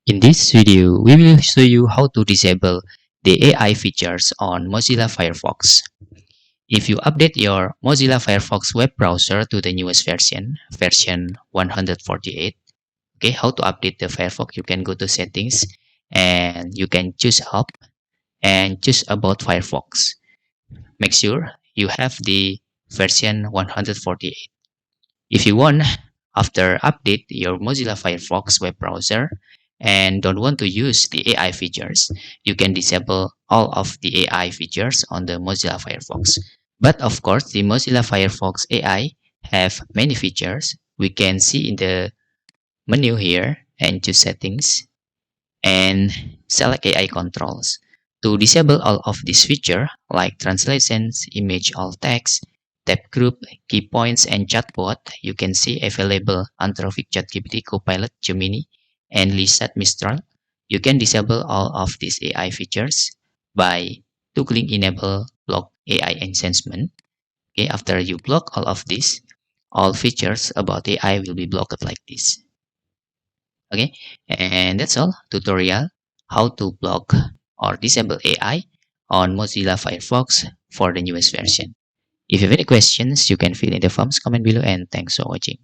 In this video, we will show you how to disable the AI features on Mozilla Firefox. If you update your Mozilla Firefox web browser to the newest version 148, okay, how to update the Firefox? You can go to settings and you can choose help and choose about Firefox. Make sure you have the version 148. If you want, after update your Mozilla Firefox web browser and don't want to use the AI features, you can disable all of the AI features on the Mozilla Firefox. But of course, the Mozilla Firefox AI have many features. We can see in the menu here and choose settings and select AI controls. To disable all of these features like translations, image alt text, tab group, key points, and chatbot, you can see available Anthropic ChatGPT, Copilot, Gemini, and Lisa Mistral. You can disable all of these AI features by toggling enable block AI enhancement. Okay, after you block all of this, all features about AI will be blocked like this. Okay, and that's all tutorial how to block or disable AI on Mozilla Firefox for the newest version. If you have any questions, you can fill in the forms comment below, and thanks for watching.